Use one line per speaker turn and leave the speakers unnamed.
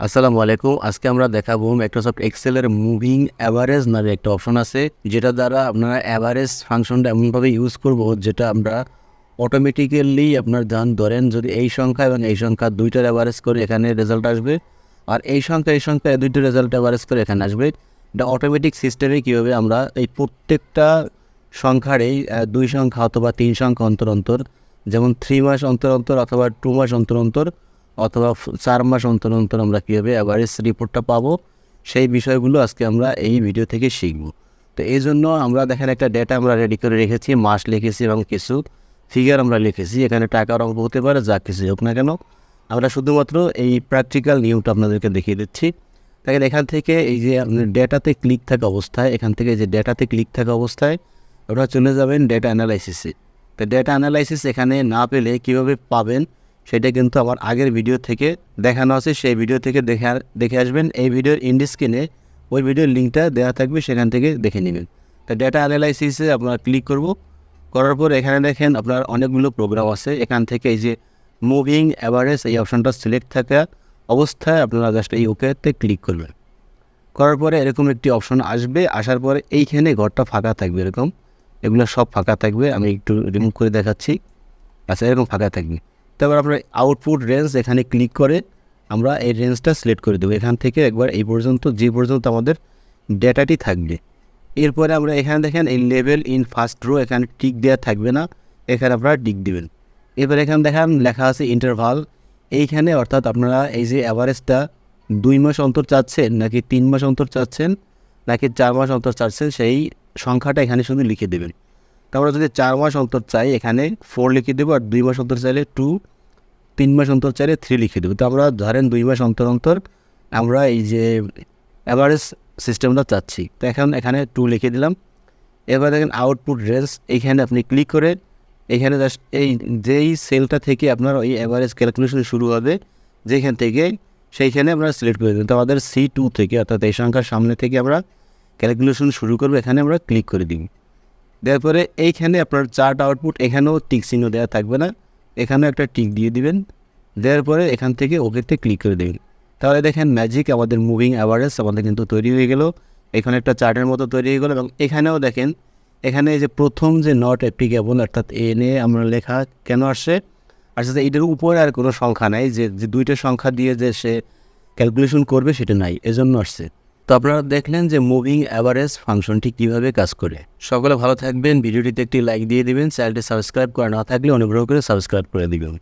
আসসালামু আলাইকুম। আজকে আমরা দেখাবো মাইক্রোসফট এক্সেলের মুভিং অ্যাভারেজ নামে একটা অপশন আছে, যেটা দ্বারা আপনারা অ্যাভারেজ ফাংশনটা এমনভাবে ইউজ করব যেটা আমরা অটোমেটিক্যালি আপনার ধরেন যদি এই সংখ্যা এবং এই সংখ্যা দুইটার অ্যাভারেজ করে এখানে রেজাল্ট আসবে, আর এই সংখ্যা দুইটা রেজাল্ট অ্যাভারেজ করে এখানে আসবে। এটা অটোমেটিক সিস্টেমে কীভাবে আমরা এই প্রত্যেকটা সংখ্যার এই দুই সংখ্যা অথবা তিন সংখ্যা অন্তর অন্তর, যেমন 3 মাস অন্তর অন্তর অথবা 2 মাস অন্তর অন্তর অথবা 4 মাস অন্তর অন্তর আমরা কীভাবে অ্যাভারেজ রিপোর্টটা পাবো, সেই বিষয়গুলো আজকে আমরা এই ভিডিও থেকে শিখব। তো এই জন্য আমরা দেখেন একটা ডেটা আমরা রেডি করে রেখেছি, মাস লিখেছি এবং কিছু ফিগার আমরা লিখেছি। এখানে টাকার অঙ্ক হতে পারে, যা কিছু হোক না কেন, আমরা শুধুমাত্র এই প্র্যাকটিক্যাল নিয়মটা আপনাদেরকে দেখিয়ে দিচ্ছি। দেখেন এখান থেকে এই যে ডেটাতে ক্লিক থাকা অবস্থায়, এখান থেকে যে ডেটাতে ক্লিক থাকা অবস্থায় ওটা চলে যাবেন ডেটা অ্যানালাইসিসে। তো ডেটা অ্যানালাইসিস এখানে না পেলে কীভাবে পাবেন সেটা কিন্তু আমার আগের ভিডিও থেকে দেখানো আছে, সেই ভিডিও থেকে দেখে আসবেন। এই ভিডিওর ইন্ড স্ক্রিনে ওই ভিডিওর লিঙ্কটা দেওয়া থাকবে, সেখান থেকে দেখে নেবেন। তো ডেটা অ্যানালাইসিসে আপনারা ক্লিক করার পর এখানে দেখেন আপনার অনেকগুলো প্রোগ্রাম আছে। এখান থেকে এই যে মুভিং অ্যাভারেজ এই অপশানটা সিলেক্ট থাকা অবস্থায় আপনারা জাস্ট এই ওকেতে ক্লিক করবেন। করার পরে এরকম একটি অপশন আসবে, আসার পরে এইখানে ঘরটা ফাঁকা থাকবে, এরকম এগুলো সব ফাঁকা থাকবে। আমি একটু রিমুভ করে দেখাচ্ছি। আচ্ছা, এরকম ফাঁকা থাকবে। তারপর আপনার আউটপুট রেঞ্জ এখানে ক্লিক করে আমরা এই রেঞ্জটা সিলেক্ট করে দেবো। এখান থেকে একবার এই পর্যন্ত যে পর্যন্ত আমাদের ডেটাটি থাকবে। এরপরে আমরা এখানে দেখেন এই লেভেল ইন ফার্স্ট রো, এখানে টিক দেওয়া থাকবে না, এখানে আপনারা টিক দেবেন। এবার এখানে দেখেন লেখা আছে ইন্টারভাল। এইখানে অর্থাৎ আপনারা এই যে অ্যাভারেজটা 2 মাস অন্তর চাচ্ছেন নাকি 3 মাস অন্তর চাচ্ছেন নাকি 4 মাস অন্তর চাচ্ছেন, সেই সংখ্যাটা এখানে শুধু লিখে দেবেন। তো আমরা যদি 4 মাস অন্তর চাই এখানে 4 লিখে দেবো, আর 2 মাস অন্তর চাইলে 2, 3 মাস অন্তর চাইলে 3 লিখে দেবো। তো আমরা ধরেন 2 মাস অন্তর অন্তর আমরা এই যে অ্যাভারেজ সিস্টেমটা চাচ্ছি, তো এখানে 2 লিখে দিলাম। এবার দেখেন আউটপুট রেঞ্জ, এইখানে আপনি ক্লিক করে এখানে জাস্ট এই যেই সেলটা থেকে আপনার ওই অ্যাভারেজ ক্যালকুলেশন শুরু হবে যেখান থেকে, সেইখানে আমরা সিলেক্ট করে দেবেন। তো আমাদের C2 থেকে অর্থাৎ এই সংখ্যার সামনে থেকে আমরা ক্যালকুলেশন শুরু করবো, এখানে আমরা ক্লিক করে দিই। দেওয়ার পরে এইখানে আপনার চার্ট আউটপুট, এখানেও টিক চিহ্ন দেওয়া থাকবে না, এখানেও একটা টিক দিয়ে দিবেন। দেওয়ার পরে এখান থেকে ওকেতে ক্লিক করে দেবেন। তাহলে দেখেন ম্যাজিক আমাদের মুভিং অ্যাভারেজ আমাদের কিন্তু তৈরি হয়ে গেল। এখানে একটা চার্টের মতো তৈরি হয়ে গেল। এবং এখানেও দেখেন এখানে যে প্রথম যে নট অ্যাপ্লিকেবল অর্থাৎ এনে আমরা লেখা কেন আসছে, আসলে এটার উপরে আর কোনো সংখ্যা নাই, যে দুইটা সংখ্যা দিয়ে যে সে ক্যালকুলেশন করবে সেটা নাই, এজন্য আসছে। তো আপনারা দেখলেন যে মুভিং অ্যাভারেজ ফাংশনটি কীভাবে কাজ করে। সকলে ভালো থাকবেন, ভিডিওটিতে একটি লাইক দিয়ে দিবেন, চ্যানেলটি সাবস্ক্রাইব করা না থাকলে অনুগ্রহ করে সাবস্ক্রাইব করে দিবেন।